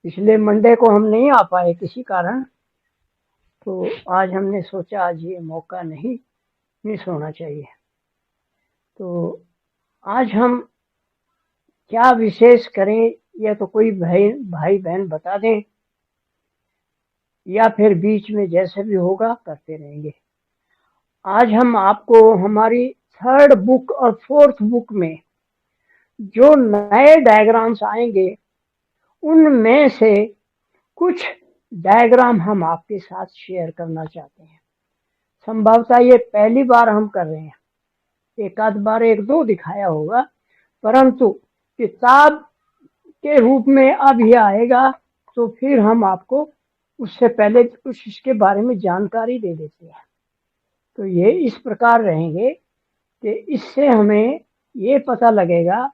पिछले मंडे को हम नहीं आ पाए किसी कारण, तो आज हमने सोचा आज ये मौका नहीं मिस होना चाहिए। तो आज हम क्या विशेष करें, या तो कोई भाई बहन बता दें, या फिर बीच में जैसे भी होगा करते रहेंगे। आज हम आपको हमारी थर्ड बुक और फोर्थ बुक में जो नए डायग्राम्स आएंगे उनमें से कुछ डायग्राम हम आपके साथ शेयर करना चाहते हैं। संभवतः ये पहली बार हम कर रहे हैं, एक आध बार एक दो दिखाया होगा, परंतु किताब के रूप में अब ये आएगा तो फिर हम आपको उससे पहले कुछ इसके बारे में जानकारी दे देते हैं। तो ये इस प्रकार रहेंगे कि इससे हमें ये पता लगेगा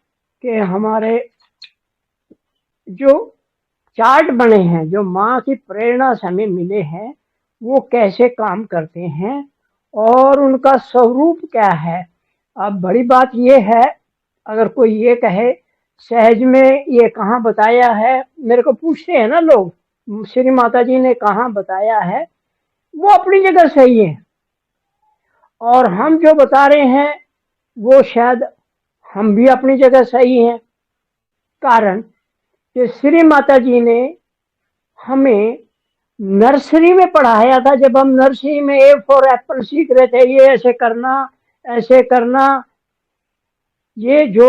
कि हमारे जो चार्ट बने हैं, जो माँ की प्रेरणा से हमें मिले हैं, वो कैसे काम करते हैं और उनका स्वरूप क्या है। अब बड़ी बात ये है, अगर कोई ये कहे सहज में ये कहाँ बताया है, मेरे को पूछते हैं ना लोग, श्री माता जी ने कहाँ बताया है, वो अपनी जगह सही है, और हम जो बता रहे हैं वो शायद हम भी अपनी जगह सही हैं। कारण कि श्री माता जी ने हमें नर्सरी में पढ़ाया था। जब हम नर्सरी में ए फॉर एप्पल सीख रहे थे, ये ऐसे करना ऐसे करना, ये जो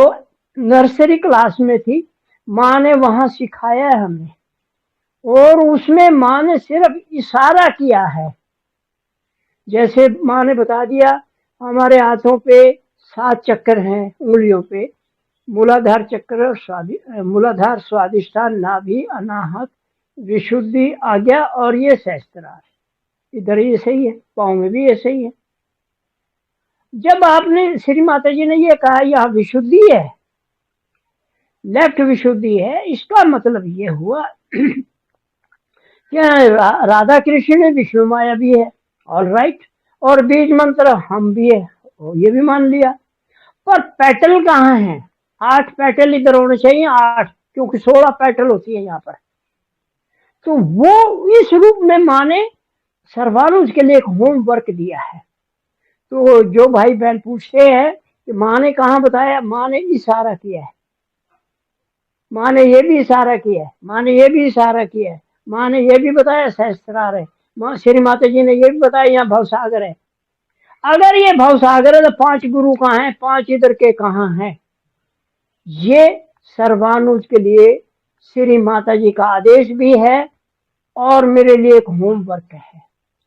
नर्सरी क्लास में थी, माँ ने वहां सिखाया है हमें, और उसमें माँ ने सिर्फ इशारा किया है। जैसे माँ ने बता दिया हमारे हाथों पे 7 चक्र हैं, उंगलियों पे, मूलाधार चक्र, मूलाधार, स्वादिष्ठान, नाभि, अनाहत, विशुद्धि, आज्ञा, और ये सहस्त्रार। इधर ये सही है, पाँव में भी ये सही है। जब आपने श्री माता जी ने ये कहा यह विशुद्धि है, लेफ्ट विशुद्धि है, इसका मतलब ये हुआ क्या, राधा कृष्ण विष्णु माया भी है, ऑल राइट, और बीज मंत्र हम भी है, ये भी मान लिया। पर पेटल कहाँ है? 8 पेटल इधर होने चाहिए, 8, क्योंकि 16 पेटल होती है यहाँ पर। तो वो इस रूप में माँ ने सर्वानुज के लिए एक होमवर्क दिया है। तो जो भाई बहन पूछते हैं कि माँ ने कहाँ बताया, माँ ने इशारा किया है, माँ ने ये भी इशारा किया है, माँ ने ये भी इशारा किया है, माँ ने ये भी बताया सहस्त्रार है, माँ श्री माता जी ने ये भी बताया यहाँ भवसागर है। अगर ये भवसागर है तो 5 गुरु कहाँ हैं, 5 इधर के कहाँ हैं? ये सर्वानुज के लिए श्री माता जी का आदेश भी है, और मेरे लिए एक होमवर्क है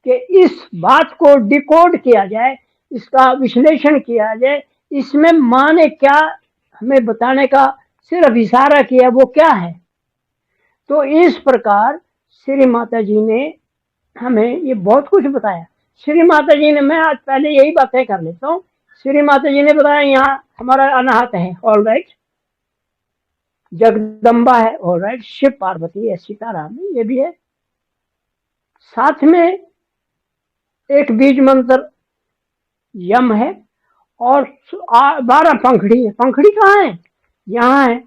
कि इस बात को डिकोड किया जाए, इसका विश्लेषण किया जाए, इसमें माँ ने क्या हमें बताने का सिर्फ इशारा किया, वो क्या है। तो इस प्रकार श्री माता जी ने हमें ये बहुत कुछ बताया। श्री माता जी ने, मैं आज पहले यही बातें कर लेता हूँ। श्री माता जी ने बताया यहाँ हमारा अनाहत है, ऑल राइट, जगदम्बा है, ऑल राइट, शिव पार्वती है, सीताराम है, ये भी है। साथ में एक बीज मंत्र यम है, और 12 पंखड़ी है। पंखड़ी कहाँ है? यहाँ है।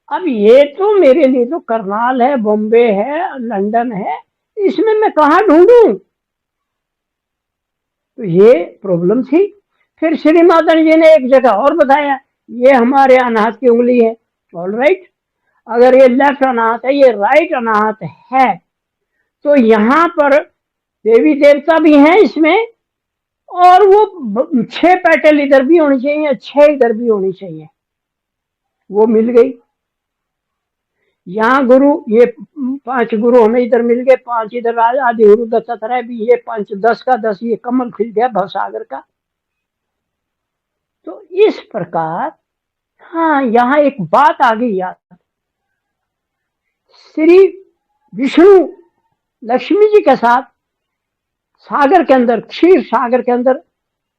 अब ये तो मेरे लिए तो करनाल है, बॉम्बे है, लंदन है, इसमें मैं कहाँ ढूंढूं? तो ये प्रॉब्लम थी। फिर श्री माता जी ने एक जगह और बताया, ये हमारे अनाहत की उंगली है, ऑल राइट, अगर ये लेफ्ट अनाहत है, ये राइट अनाहत है, तो यहाँ पर देवी देवता भी हैं इसमें, और वो 6 पेटल इधर भी होनी चाहिए, 6 इधर भी होनी चाहिए, वो मिल गई। यहाँ गुरु, ये 5 गुरु हमें इधर मिल गए, 5 इधर, आदि गुरु दत्तात्रेय भी, ये 5, 10 का 10, ये कमल खिल गया भवसागर का। तो इस प्रकार, हाँ, यहाँ एक बात आ गई याद। श्री विष्णु लक्ष्मी जी के साथ सागर के अंदर, क्षीर सागर के अंदर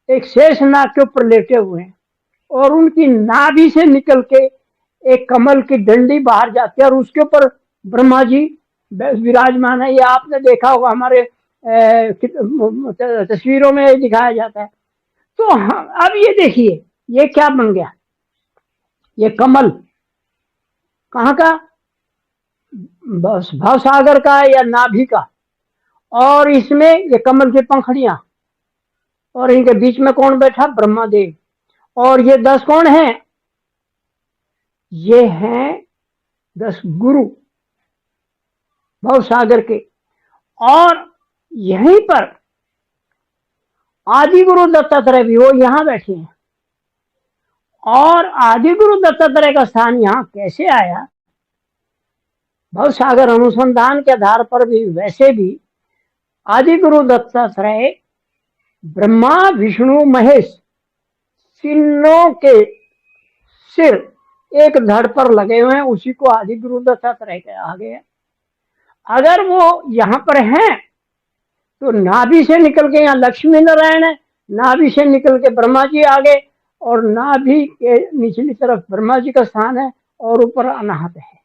एक शेषनाग के ऊपर लेटे हुए हैं, और उनकी नाभि से निकल के एक कमल की डंडी बाहर जाती है, और उसके ऊपर ब्रह्मा जी विराजमान है। ये आपने देखा होगा, हमारे तस्वीरों में दिखाया जाता है। तो अब ये देखिए, ये क्या बन गया, ये कमल कहाँ का? बस भवसागर का या नाभि का, और इसमें ये कमल की पंखुड़ियां, और इनके बीच में कौन बैठा? ब्रह्मा देव। और ये 10 कौन हैं? ये हैं 10 गुरु भवसागर के। और यहीं पर आदि गुरु दत्तात्रेय भी वो यहां बैठे हैं। और आदि गुरु दत्तात्रेय का स्थान यहां कैसे आया? भवसागर अनुसंधान के आधार पर भी वैसे भी आदि गुरु दत्तात्रेय ब्रह्मा विष्णु महेश तीनों के सिर एक धड़ पर लगे हुए हैं, उसी को आदि गुरु दत्तात्रेय कहा गया। अगर वो यहाँ पर हैं तो नाभि से निकल के यहाँ लक्ष्मी नारायण है, नाभि से निकल के ब्रह्मा जी आ गए, और नाभि के निचली तरफ ब्रह्मा जी का स्थान है, और ऊपर अनाहत है।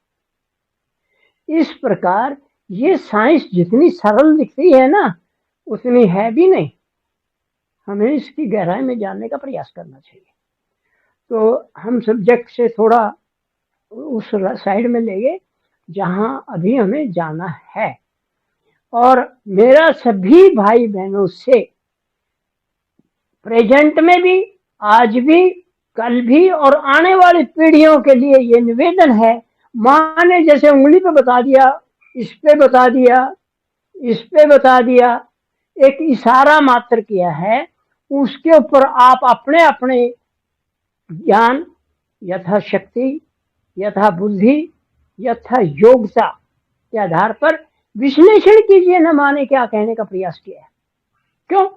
इस प्रकार ये साइंस जितनी सरल दिखती है ना, उतनी है भी नहीं। हमें इसकी गहराई में जानने का प्रयास करना चाहिए। तो हम सब्जेक्ट से थोड़ा उस साइड में लेंगे जहां अभी हमें जाना है। और मेरा सभी भाई बहनों से प्रेजेंट में भी, आज भी, कल भी और आने वाली पीढ़ियों के लिए ये निवेदन है। माँ ने जैसे उंगली पे बता दिया, इस पे बता दिया, इस पे बता दिया, एक इशारा मात्र किया है, उसके ऊपर आप अपने अपने ज्ञान, यथाशक्ति, यथा बुद्धि, यथा योग्यता के आधार पर विश्लेषण कीजिए ना माँ ने क्या कहने का प्रयास किया है। क्यों?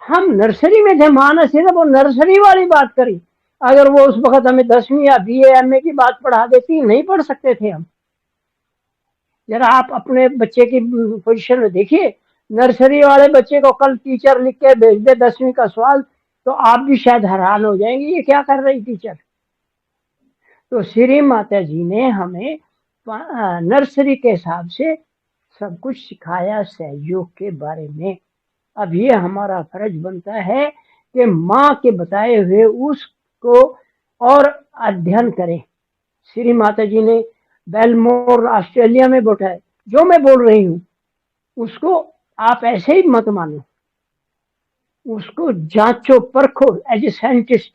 हम नर्सरी में थे, माँ ने सिर्फ वो नर्सरी वाली बात करी। अगर वो उस वक्त हमें 10वीं या BA MA की बात पढ़ा देती, नहीं पढ़ सकते थे हम। जरा आप अपने बच्चे की पोजीशन में देखिए, नर्सरी वाले बच्चे को कल टीचर लिख के भेज दे 10वीं का सवाल, तो आप भी शायद हैरान हो जाएंगे, ये क्या कर रही टीचर। तो श्री माता जी ने हमें नर्सरी के हिसाब से सब कुछ सिखाया सहयोग के बारे में। अब ये हमारा फर्ज बनता है कि माँ के बताए हुए उसको और अध्ययन करें। श्री माता जी ने बेलमोर ऑस्ट्रेलिया में बैठाए, जो मैं बोल रही हूँ उसको आप ऐसे ही मत मानो, उसको जांचो परखो एज ए साइंटिस्ट।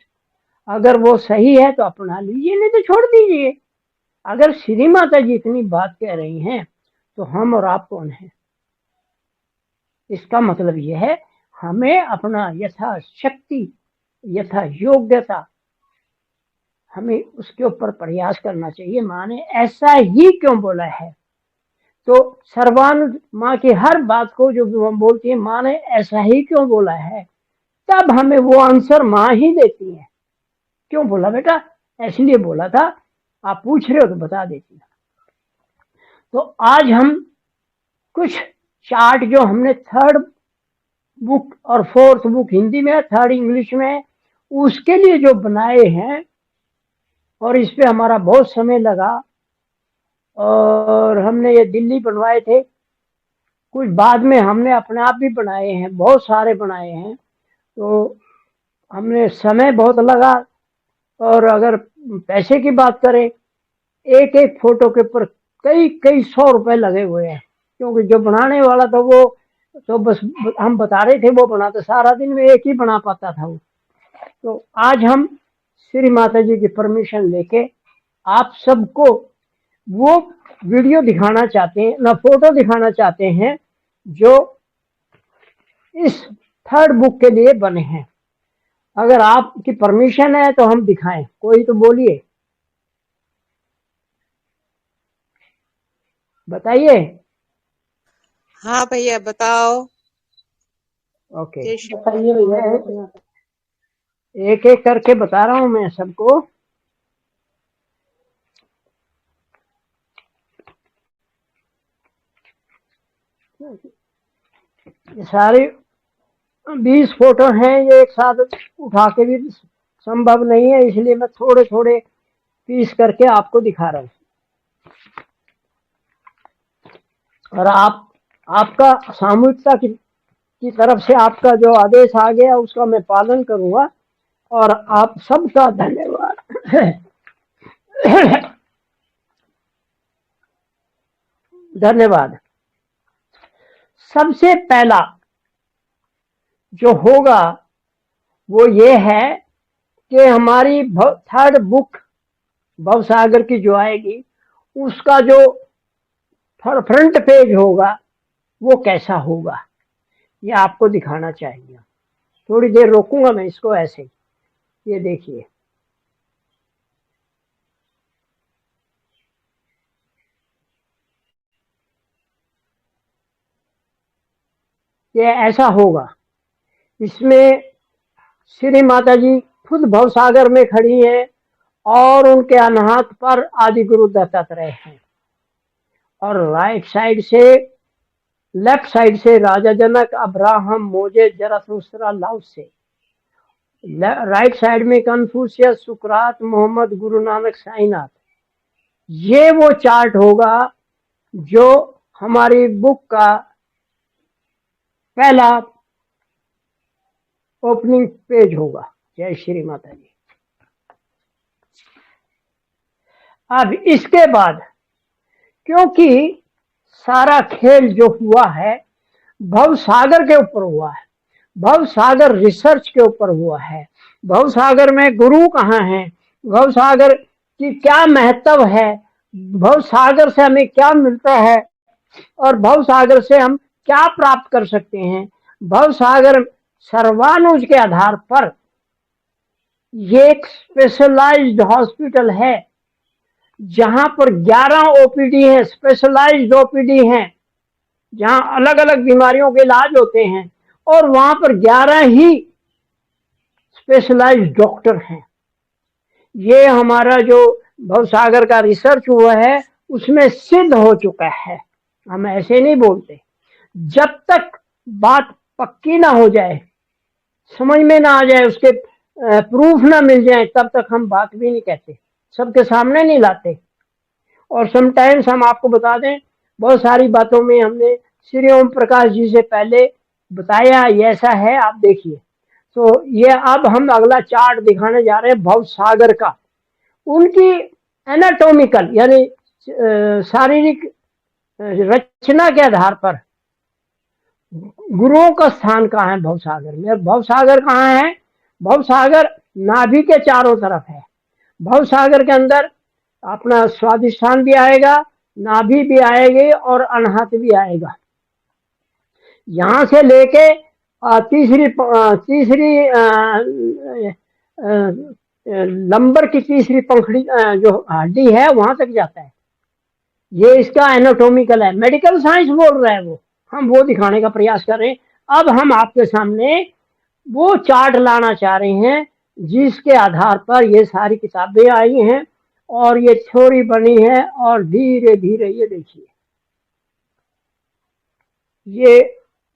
अगर वो सही है तो अपना लीजिए, नहीं तो छोड़ दीजिए। अगर श्री माता जी इतनी बात कह रही हैं तो हम और आप कौन हैं? इसका मतलब यह है हमें अपना यथाशक्ति, यथा योग्यता, हमें उसके ऊपर प्रयास करना चाहिए। माँ ने ऐसा ही क्यों बोला है? तो सर्वानुज माँ की हर बात को जो हम बोलती है, माँ ने ऐसा ही क्यों बोला है, तब हमें वो आंसर माँ ही देती है। क्यों बोला बेटा? इसलिए बोला था, आप पूछ रहे हो तो बता देती है। तो आज हम कुछ चार्ट जो हमने 3rd बुक और 4th बुक हिंदी में, 3rd इंग्लिश में, उसके लिए जो बनाए हैं, और इस पे हमारा बहुत समय लगा, और हमने ये दिल्ली बनवाए थे, कुछ बाद में हमने अपने आप भी बनाए हैं, बहुत सारे बनाए हैं। तो हमने समय बहुत लगा, और अगर पैसे की बात करें, एक एक फोटो के ऊपर कई कई 100 रुपए लगे हुए हैं, क्योंकि जो बनाने वाला था वो तो बस हम बता रहे थे, वो बनाते सारा दिन में एक ही बना पाता था वो। तो आज हम श्री माता जी की परमिशन लेके आप सबको वो वीडियो दिखाना चाहते हैं ना, फोटो दिखाना चाहते हैं जो इस 3rd बुक के लिए बने हैं। अगर आपकी परमिशन है तो हम दिखाएं, कोई तो बोलिए, बताइए। हाँ भैया बताओ। ओके, बताइए भैया। एक एक करके बता रहा हूं मैं सबको। ये सारे 20 फोटो हैं, ये एक साथ उठा के भी संभव नहीं है, इसलिए मैं थोड़े थोड़े पीस करके आपको दिखा रहा हूँ। और आपका सामूहिकता की तरफ से आपका जो आदेश आ गया उसका मैं पालन करूंगा, और आप सबका धन्यवाद। धन्यवाद। सबसे पहला जो होगा वो ये है कि हमारी थर्ड बुक भवसागर की जो आएगी उसका जो फ्रंट पेज होगा वो कैसा होगा, ये आपको दिखाना चाहिए। थोड़ी देर रोकूंगा मैं इसको ऐसे ही। ये देखिए, ये ऐसा होगा। इसमें श्री माता जी खुद भवसागर में खड़ी हैं और उनके अनहात पर आदि गुरु दत्तात्रेय हैं, और लेफ्ट साइड से राजा जनक, अब्राहम, मोजेस, जराथुस्त्रा, लाओस से। राइट साइड में कन्फ्यूशियस, सुकरात, मोहम्मद, गुरु नानक, साईनाथ। ये वो चार्ट होगा जो हमारी बुक का पहला ओपनिंग पेज होगा। जय श्री माता जी। अब इसके बाद, क्योंकि सारा खेल जो हुआ है भवसागर के ऊपर हुआ है, भवसागर रिसर्च के ऊपर हुआ है, भवसागर में गुरु कहाँ हैं, भवसागर की क्या महत्व है, भवसागर से हमें क्या मिलता है और भवसागर से हम क्या प्राप्त कर सकते हैं। भवसागर सर्वानुज के आधार पर ये एक स्पेशलाइज्ड हॉस्पिटल है जहां पर 11 ओपीडी है, स्पेशलाइज्ड ओपीडी हैं, जहां अलग अलग बीमारियों के इलाज होते हैं, और वहां पर 11 ही स्पेशलाइज्ड डॉक्टर हैं। ये हमारा जो भवसागर का रिसर्च हुआ है उसमें सिद्ध हो चुका है। हम ऐसे नहीं बोलते, जब तक बात पक्की ना हो जाए, समझ में ना आ जाए, उसके प्रूफ ना मिल जाए, तब तक हम बात भी नहीं कहते, सबके सामने नहीं लाते। और समटाइम्स हम आपको बता दें, बहुत सारी बातों में हमने श्री ओम प्रकाश जी से पहले बताया ये ऐसा है, आप देखिए। तो ये अब हम अगला चार्ट दिखाने जा रहे हैं भवसागर का। उनकी एनाटॉमिकल यानी शारीरिक रचना के आधार पर गुरुओं का स्थान कहाँ है भवसागर में। भवसागर कहाँ है? भवसागर नाभि के चारों तरफ है। भवसागर के अंदर अपना स्वादिष्ठान भी आएगा, नाभि भी आएगी और अनहत भी आएगा। यहां से लेके तीसरी लंबर की तीसरी पंखड़ी जो हड्डी है वहां तक जाता है। ये इसका एनाटॉमिकल है, मेडिकल साइंस बोल रहा है वो, हम वो दिखाने का प्रयास कर रहे हैं। अब हम आपके सामने वो चार्ट लाना चाह रहे हैं जिसके आधार पर ये सारी किताबें आई हैं और ये थ्योरी बनी है, और धीरे धीरे ये देखिए,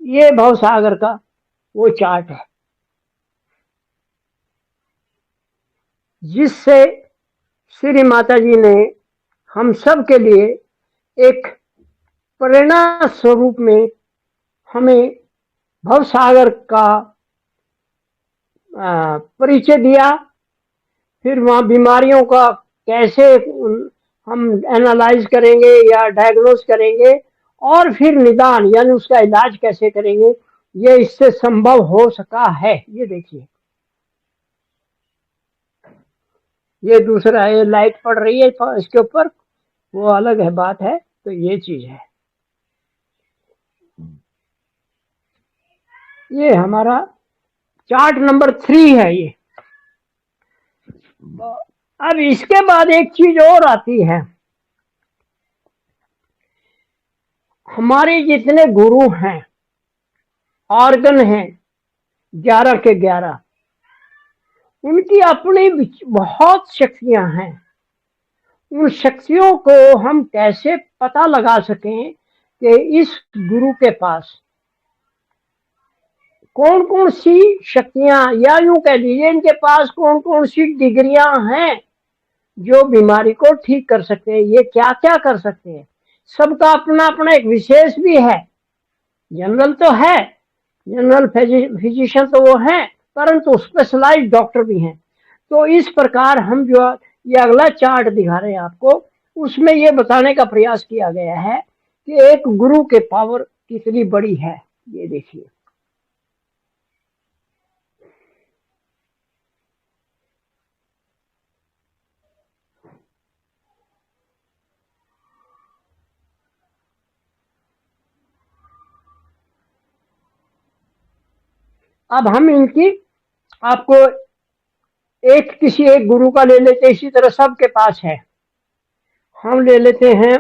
ये भवसागर का वो चार्ट है जिससे श्री माता जी ने हम सब के लिए एक प्रेरणा स्वरूप में हमें भवसागर का परिचय दिया। फिर वहाँ बीमारियों का कैसे हम एनालाइज करेंगे या डायग्नोज करेंगे, और फिर निदान यानी उसका इलाज कैसे करेंगे, ये इससे संभव हो सका है। ये देखिए, ये दूसरा है, लाइट पड़ रही है इसके ऊपर, वो अलग है बात है। तो ये चीज है, ये हमारा चार्ट नंबर 3 है ये। अब इसके बाद एक चीज और आती है, हमारे जितने गुरु हैं, ऑर्गन हैं 11 के 11, उनकी अपनी बहुत शक्तियां हैं। उन शक्तियों को हम कैसे पता लगा सकें कि इस गुरु के पास कौन कौन सी शक्तियां, या यूं कह लीजिए इनके पास कौन कौन सी डिग्रियां हैं जो बीमारी को ठीक कर सकते हैं, ये क्या क्या कर सकते हैं। सबका अपना अपना एक विशेष भी है। जनरल तो है, जनरल फिजिशियन तो वो है, परंतु स्पेशलाइज्ड डॉक्टर भी हैं। तो इस प्रकार हम जो ये अगला चार्ट दिखा रहे हैं आपको, उसमें ये बताने का प्रयास किया गया है कि एक गुरु के पावर कितनी बड़ी है। ये देखिए, अब हम इनकी आपको किसी एक गुरु का ले लेते, इसी तरह सबके पास है। हम ले लेते हैं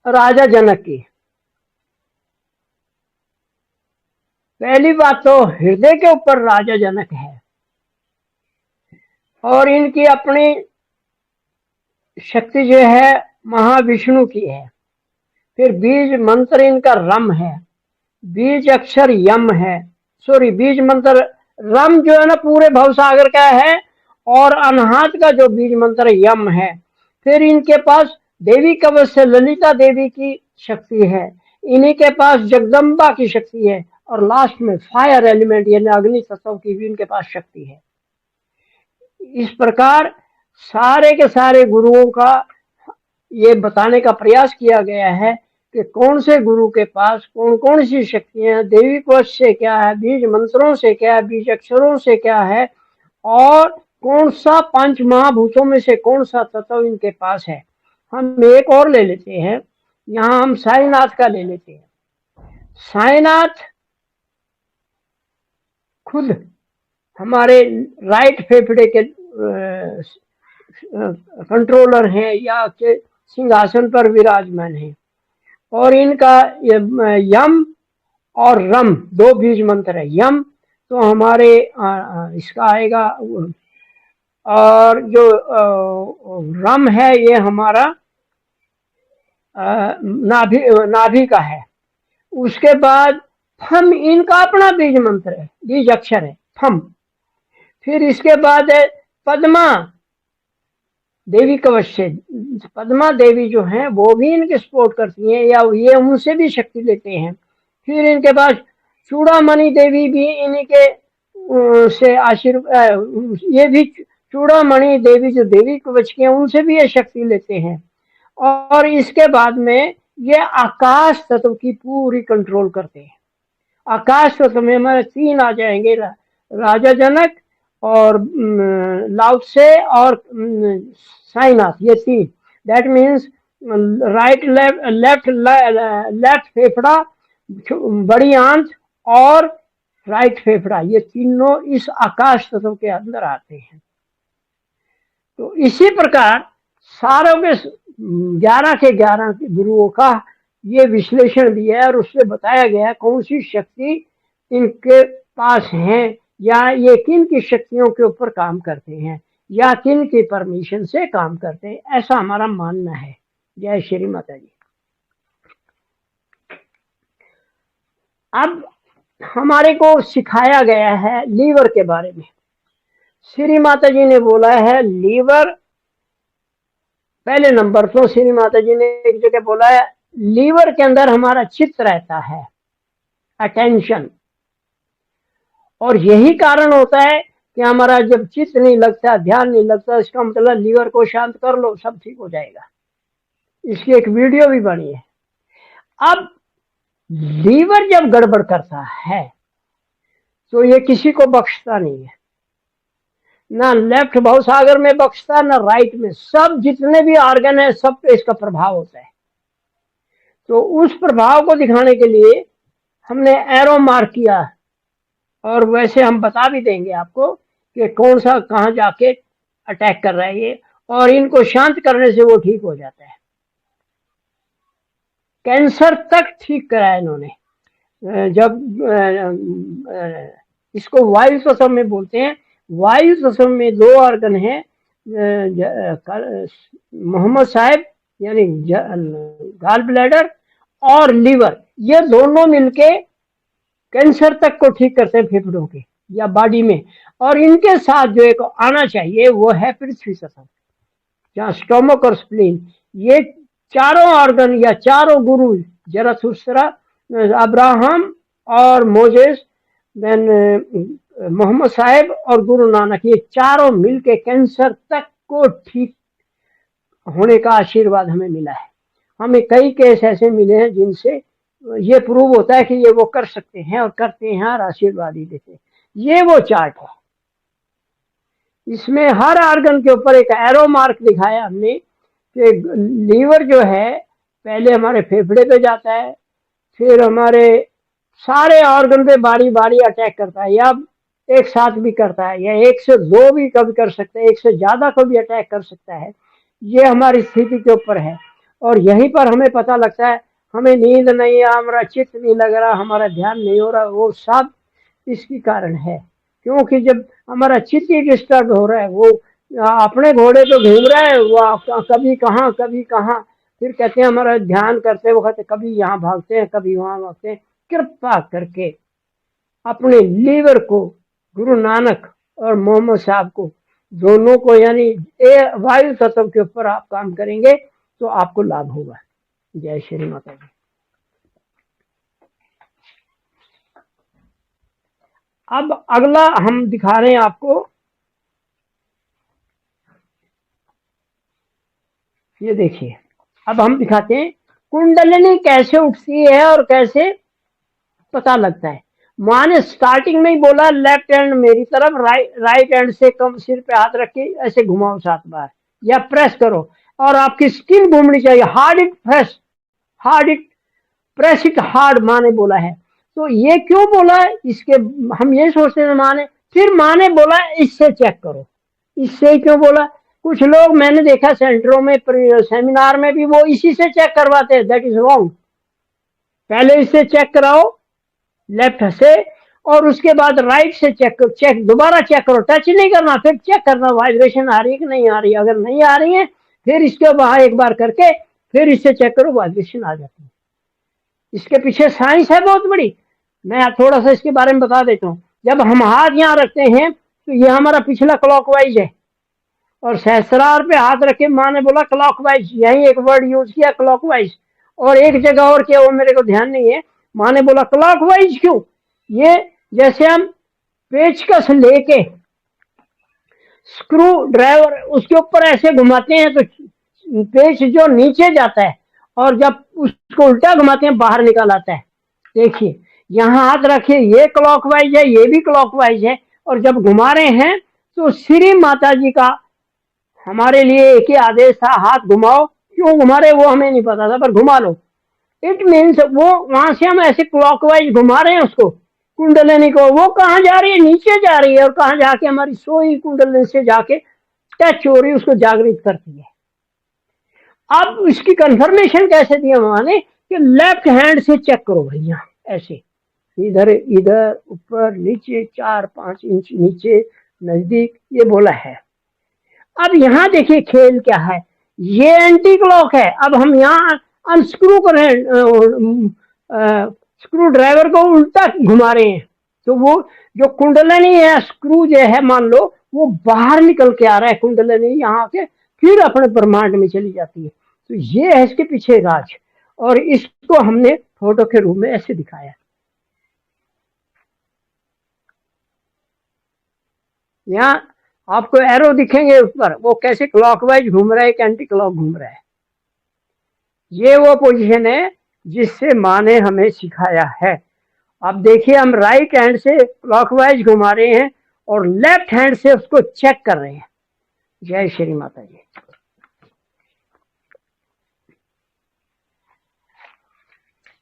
राजा जनक की। पहली बात तो हृदय के ऊपर राजा जनक है और इनकी अपनी शक्ति जो है महाविष्णु की है। फिर बीज मंत्र इनका रम है, बीज अक्षर यम है, सॉरी बीज मंत्र रम जो है ना पूरे भवसागर का है, और अनहात का जो बीज मंत्र यम है। फिर इनके पास देवी कवच से ललिता देवी की शक्ति है, इन्हीं के पास जगदम्बा की शक्ति है, और लास्ट में फायर एलिमेंट यानी अग्नि तत्व की भी इनके पास शक्ति है। इस प्रकार सारे के सारे गुरुओं का ये बताने का प्रयास किया गया है कि कौन से गुरु के पास कौन कौन सी शक्तियां, देवी कोश से क्या है, बीज मंत्रों से क्या है, बीज अक्षरों से क्या है, और कौन सा पंच महाभूतों में से कौन सा तत्व इनके पास है। हम एक और ले लेते हैं, यहाँ हम साईनाथ का ले लेते हैं। साईनाथ खुद हमारे राइट फेफड़े के कंट्रोलर हैं या के सिंहासन पर विराजमान हैं, और इनका यम और रम दो बीज मंत्र है। यम तो हमारे इसका आएगा, और जो रम है ये हमारा नाभि का है। उसके बाद फम इनका अपना बीज मंत्र है, बीज अक्षर है फम। फिर इसके बाद है पद्मा देवी कवच से, पद्मा देवी जो हैं वो भी इनके सपोर्ट करती हैं या ये उनसे भी शक्ति लेते हैं। फिर इनके पास चूड़ामणि देवी भी इन्हीं के से आशीर्वाद, ये भी चूड़ामणि देवी जो देवी कवच की हैं उनसे भी ये शक्ति लेते हैं। और इसके बाद में ये आकाश तत्व की पूरी कंट्रोल करते हैं। आकाश तत्व में हमारे तीन आ जाएंगे, राजा जनक और लाउत्से और साईनाथ, ये तीन। दैट मीन्स राइट लेफ्ट फेफड़ा, बड़ी आंत और राइट फेफड़ा, ये तीनों इस आकाश तत्व के अंदर आते हैं। तो इसी प्रकार सारों के 11 के 11 गुरुओं का ये विश्लेषण दिया है और उससे बताया गया कौन सी शक्ति इनके पास है या ये किन की शक्तियों के ऊपर काम करते हैं या किन की परमिशन से काम करते हैं, ऐसा हमारा मानना है। जय श्री माता जी। अब हमारे को सिखाया गया है लीवर के बारे में। श्री माता जी ने बोला है लीवर, पहले नंबर तो श्री माता जी ने एक जगह बोला है लीवर के अंदर हमारा चित्त रहता है, अटेंशन, और यही कारण होता है कि हमारा जब चित्त नहीं लगता, ध्यान नहीं लगता, इसका मतलब लीवर को शांत कर लो सब ठीक हो जाएगा। इसकी एक वीडियो भी बनी है। अब लीवर जब गड़बड़ करता है तो ये किसी को बख्शता नहीं है, ना लेफ्ट भवसागर में बख्शता ना राइट में, सब जितने भी ऑर्गन है सब पे इसका प्रभाव होता है। तो उस प्रभाव को दिखाने के लिए हमने एरो मार्क किया, और वैसे हम बता भी देंगे आपको कि कौन सा कहाँ जाके अटैक कर रहा है ये, और इनको शांत करने से वो ठीक हो जाता है। कैंसर तक ठीक करा है इन्होंने। जब इसको वायु तत्व में बोलते हैं, वायु तत्व में दो ऑर्गन है, मोहम्मद साहब यानी गाल ब्लैडर और लीवर, ये दोनों मिलके कैंसर तक को ठीक करते हैं फेफड़ों के या बॉडी में। और इनके साथ जो एक आना चाहिए वो है पृथ्वी तत्व, जहाँ स्टोमक और स्प्लीन, ये चारों ऑर्गन या चारों गुरु, जराथुस्त्रा, अब्राहम और मोजेस, देन मोहम्मद साहेब और गुरु नानक, ये चारों मिलके कैंसर तक को ठीक होने का आशीर्वाद हमें मिला है। हमें कई केस ऐसे मिले हैं जिनसे ये प्रूव होता है कि ये वो कर सकते हैं और करते हैं और आशीर्वाद ही देते हैं। ये वो चार्ट है, इसमें हर आर्गन के ऊपर एक एरो मार्क दिखाया हमने कि लीवर जो है पहले हमारे फेफड़े पे जाता है, फिर हमारे सारे ऑर्गन पे बारी बारी अटैक करता है, या एक साथ भी करता है, या एक से दो भी कभी कर सकता है, एक से ज्यादा कभी अटैक कर सकता है। ये हमारी स्थिति के ऊपर है और यहीं पर हमें पता लगता है हमें नींद नहीं है, हमारा चित्त नहीं लग रहा, हमारा ध्यान नहीं हो रहा, वो सब इसकी कारण है। क्योंकि जब हमारा चित्त ही डिस्टर्ब हो रहा है, वो अपने घोड़े पे घूम रहा है, वो कभी कहाँ कभी कहाँ, फिर कहते हैं हमारा ध्यान करते वक्त कभी यहाँ भागते हैं कभी वहां भागते हैं। कृपा करके अपने लीवर को, गुरु नानक और मोहम्मद साहब को, दोनों को, यानी वायु तत्व के ऊपर आप काम करेंगे तो आपको लाभ होगा। जय श्री माता जी। अब अगला हम दिखा रहे हैं आपको, ये देखिए, अब हम दिखाते हैं कुंडलिनी कैसे उठती है और कैसे पता लगता है। माँ ने स्टार्टिंग में ही बोला लेफ्ट हैंड मेरी तरफ, राइट हैंड से कम सिर पे हाथ रख के ऐसे घुमाओ 7 बार या प्रेस करो, और आपकी स्किन घूमनी चाहिए। Hard it press, hard it press it hard, माँ ने बोला है। तो ये क्यों बोला है, इसके हम ये सोचते हैं माँ ने, फिर माँ ने बोला इससे चेक करो। इससे क्यों बोला, कुछ लोग मैंने देखा सेंटरों में सेमिनार में भी वो इसी से चेक करवाते हैं, दैट इज रॉन्ग। पहले इससे चेक कराओ लेफ्ट से, और उसके बाद राइट से चेक दोबारा चेक करो, टच नहीं करना, फिर चेक करना वाइब्रेशन आ रही है कि नहीं आ रही है। अगर नहीं आ रही है फिर इसके वहां एक बार करके फिर इससे चेक करो, वाइब्रेशन आ जाती है। इसके पीछे साइंस है बहुत बड़ी। मैं थोड़ा सा इसके बारे में बता देता हूँ। जब हम हाथ यहाँ रखते हैं तो ये हमारा पिछला क्लॉकवाइज है, और सहस्रार पे हाथ रखे, माँ ने बोला क्लॉकवाइज, यही एक वर्ड यूज किया क्लॉकवाइज, और एक जगह और किया वो मेरे को ध्यान नहीं है। माँ ने बोला क्लॉकवाइज क्यों, ये जैसे हम पेचकस लेके स्क्रू ड्राइवर उसके ऊपर ऐसे घुमाते हैं तो पेच जो नीचे जाता है, और जब उसको उल्टा घुमाते हैं बाहर निकल आता है। देखिए यहाँ हाथ रखिए, ये क्लॉकवाइज है, ये भी क्लॉकवाइज है, और जब घुमा रहे हैं तो श्री माता जी का हमारे लिए एक ही आदेश था, हाथ घुमाओ। क्यों घुमा रहे वो हमें नहीं पता था, पर घुमा लो। इट मीन्स वो वहां से हम ऐसे क्लॉकवाइज घुमा रहे हैं उसको, कुंडलिनी को, वो कहाँ जा रही है, नीचे जा रही है, और कहाँ जाके हमारी सोई कुंडलिनी से जाके टच हो रही है, उसको जागृत करती है। अब इसकी कंफर्मेशन कैसे दी माने कि लेफ्ट हैंड से चेक करो भैया, ऐसे इधर इधर ऊपर नीचे 4-5 इंच नीचे नजदीक, ये बोला है। अब यहाँ देखिए खेल क्या है, ये एंटी क्लॉक है। अब हम यहाँ अनस्क्रू करें, स्क्रू ड्राइवर को उल्टा घुमा रहे हैं, तो वो जो कुंडलिनी है, स्क्रू जो है मान लो वो बाहर निकल के आ रहा है, कुंडलिनी यहाँ के फिर अपने ब्रह्मांड में चली जाती है। तो ये है इसके पीछे राज, और इसको हमने फोटो के रूप में ऐसे दिखाया। यहाँ आपको एरो दिखेंगे उस पर, वो कैसे क्लॉकवाइज घूम रहा है कि एंटी क्लॉक घूम रहा है। ये वो पोजीशन है जिससे माँ ने हमें सिखाया है। अब देखिए हम राइट हैंड से क्लॉकवाइज घुमा रहे हैं और लेफ्ट हैंड से उसको चेक कर रहे हैं। जय श्री माता जी।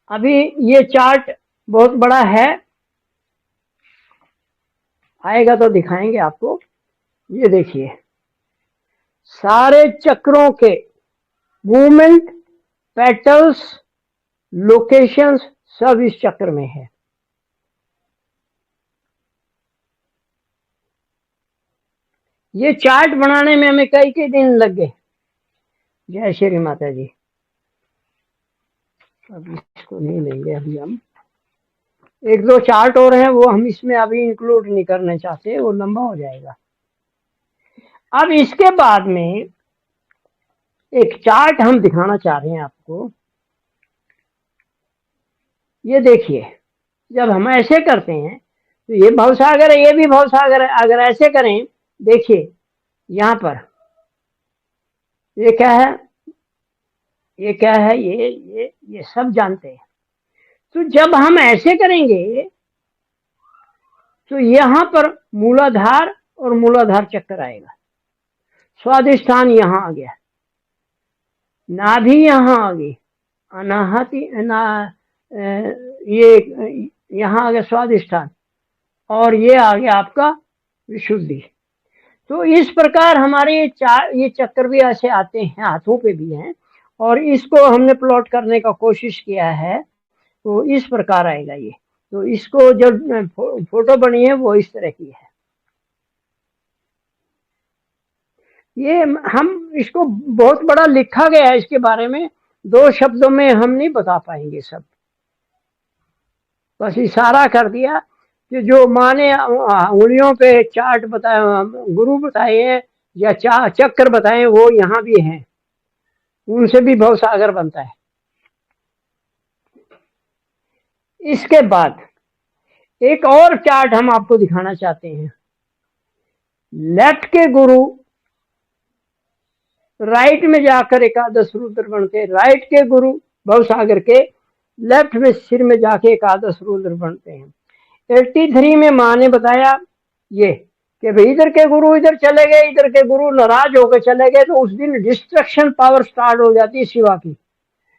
अभी ये चार्ट बहुत बड़ा है, आएगा तो दिखाएंगे आपको। ये देखिए सारे चक्रों के मूवमेंट, पेटल्स, लोकेशंस सब इस चक्र में है। ये चार्ट बनाने में हमें कई कई दिन लग गए। जय श्री माता जी। अब इसको नहीं लेंगे, अभी हम एक दो चार्ट और हैं वो हम इसमें अभी इंक्लूड नहीं करना चाहते, वो लंबा हो जाएगा। अब इसके बाद में एक चार्ट हम दिखाना चाह रहे हैं आपको। ये देखिए जब हम ऐसे करते हैं तो ये भवसागर है, ये भी भवसागर है। अगर ऐसे करें, देखिए यहाँ पर ये क्या है, ये क्या है, ये सब जानते हैं। तो जब हम ऐसे करेंगे तो यहां पर मूलाधार और मूलाधार चक्कर आएगा, स्वादिष्ठान यहां आ गया, नाभि यहां आ गई, अनाहति ना ये यहां आ गया स्वादिष्ठान, और ये आ गया आपका विशुद्धि। तो इस प्रकार हमारे ये चक्कर भी ऐसे आते हैं, हाथों पे भी हैं, और इसको हमने प्लॉट करने का कोशिश किया है, तो इस प्रकार आएगा ये। तो इसको जो फोटो बनी है वो इस तरह की है। ये हम इसको बहुत बड़ा लिखा गया है, इसके बारे में 2 शब्दों में हम नहीं बता पाएंगे सब, बस इशारा कर दिया कि जो माने उंगलियों पे चार्ट बताए, गुरु बताए हैं या चक्कर बताए, वो यहाँ भी हैं, उनसे भी भव सागर बनता है। इसके बाद एक और चार्ट हम आपको दिखाना चाहते हैं। लेफ्ट के गुरु राइट में जाकर एकादश रुद्र बनते, राइट के गुरु भव सागर के लेफ्ट में सिर में जाके एकादश रुद्र बनते हैं। 83 में माँ ने बताया ये कि भाई इधर के गुरु इधर चले गए, इधर के गुरु नाराज होकर चले गए, तो उस दिन डिस्ट्रक्शन पावर स्टार्ट हो जाती है शिवा की,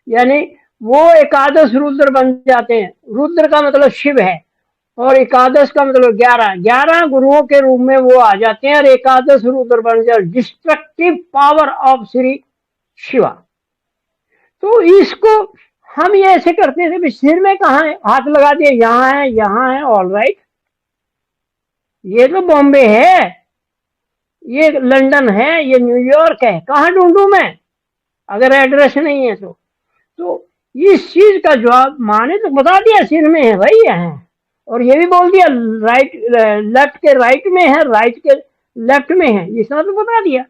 यानी वो एकादश रुद्र बन जाते हैं। रुद्र का मतलब शिव है, और एकादश का मतलब 11 गुरुओं के रूप में वो आ जाते हैं, और एकादश रुद्र बन जाते, destructive power of Shri Shiva. तो इसको हम ये ऐसे करते थे, सिर में कहाँ है, हाथ लगा दिए, यहाँ है, यहाँ है, ऑल राइट, ये तो बॉम्बे है, ये लंदन है, ये न्यूयॉर्क है, कहाँ ढूंढूं मैं अगर एड्रेस नहीं है तो इस चीज का जवाब माँ ने तो बता दिया, सिर में है भाई यहाँ, और ये भी बोल दिया राइट, लेफ्ट के राइट में है, राइट के लेफ्ट में है, इतना तो बता दिया।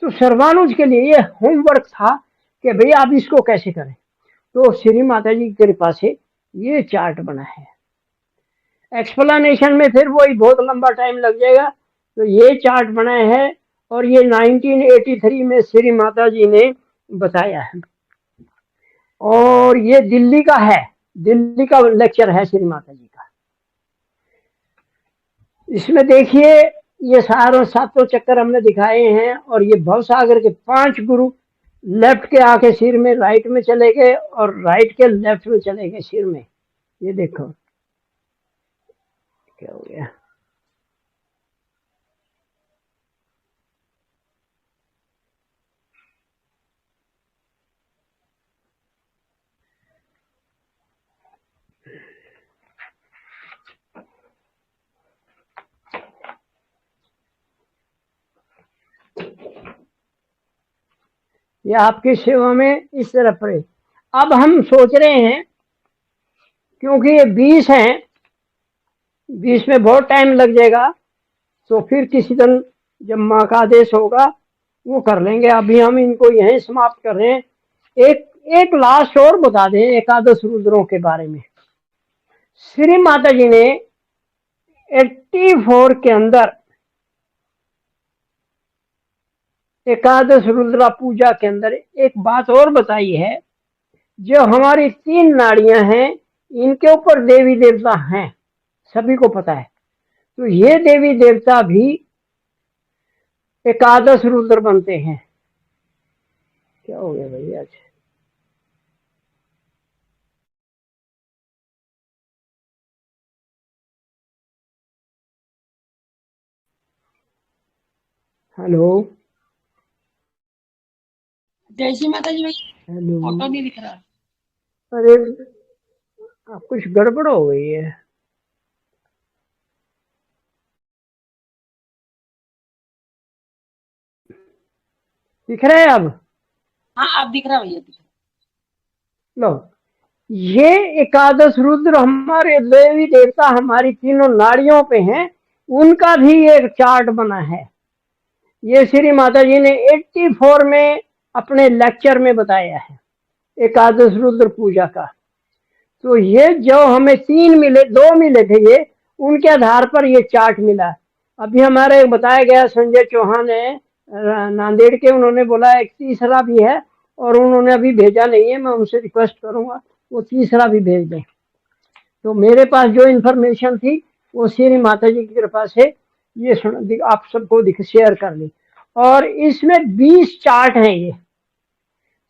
तो सर्वानुज के लिए ये होमवर्क था कि भाई आप इसको कैसे करें। तो श्री माता जी की कृपा से ये चार्ट बना है। एक्सप्लेनेशन में फिर वही बहुत लंबा टाइम लग जाएगा, तो ये चार्ट बना है, और ये 1983 में श्री माता जी ने बताया है, और ये दिल्ली का है, दिल्ली का लेक्चर है श्री माता जी का। इसमें देखिए ये सातों चक्कर हमने दिखाए हैं, और ये भवसागर के 5 गुरु लेफ्ट के आके सिर में राइट में चले गए, और राइट के लेफ्ट में चले गए सिर में। ये देखो क्या हो गया, ये आपकी सेवा में इस तरह पड़े। अब हम सोच रहे हैं, क्योंकि ये 20 हैं, 20 में बहुत टाइम लग जाएगा, तो फिर किसी दिन जब माँ का आदेश होगा वो कर लेंगे। अभी हम इनको यहीं समाप्त कर रहे हैं। एक लास्ट और बता दें एकादश रुद्रों के बारे में। श्री माता जी ने 84 के अंदर एकादश रुद्रा पूजा के अंदर एक बात और बताई है, जो हमारी 3 नाड़ियां हैं, इनके ऊपर देवी देवता हैं, सभी को पता है। तो ये देवी देवता भी एकादश रुद्र बनते हैं। क्या हो गया भैया आज? हेलो, जय श्री माता जी भाई, हेलो, फोटो नहीं दिख रहा। अरे कुछ गड़बड़ हो गई है। दिख रहा है अब? हाँ अब दिख रहा भैया, दिख लो, ये एकादश रुद्र हमारे देवी देवता हमारी तीनों नाड़ियों पे हैं, उनका भी एक चार्ट बना है। ये श्री माता जी ने 84 में अपने लेक्चर में बताया है एकादश रुद्र पूजा का। तो ये जो हमें 3 मिले, 2 मिले थे, ये उनके आधार पर ये चार्ट मिला। अभी हमारे बताया गया संजय चौहान है नांदेड़ के, उन्होंने बोला एक तीसरा भी है और उन्होंने अभी भेजा नहीं है, मैं उनसे रिक्वेस्ट करूंगा वो तीसरा भी भेज दें। तो मेरे पास जो इन्फॉर्मेशन थी वो श्री माता जी की कृपा से ये आप सबको शेयर कर दी। और इसमें 20 चार्ट हैं ये,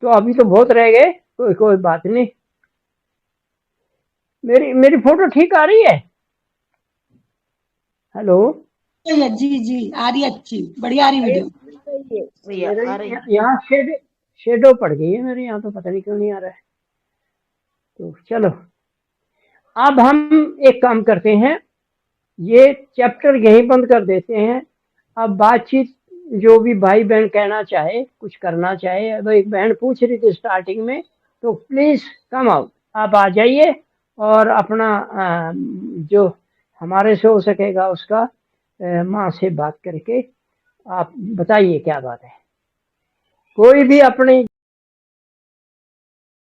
तो अभी तो बहुत रह गए, कोई बात नहीं। मेरी मेरी फोटो ठीक आ रही है? हेलो भैया जी जी आ रही है, अच्छी बढ़िया आ रही वीडियो। भैया मेरे आ रही है। यहाँ शेडो पड़ गई है मेरे यहाँ, तो पता नहीं क्यों नहीं आ रहा है। तो चलो अब हम एक काम करते हैं, ये चैप्टर यहीं बंद कर देते हैं। अब बातचीत जो भी भाई बहन कहना चाहे, कुछ करना चाहे, अब एक बहन पूछ रही थी स्टार्टिंग में, तो प्लीज कम आउट, आप आ जाइए और अपना जो हमारे से हो सकेगा उसका माँ से बात करके आप बताइए क्या बात है। कोई भी अपनी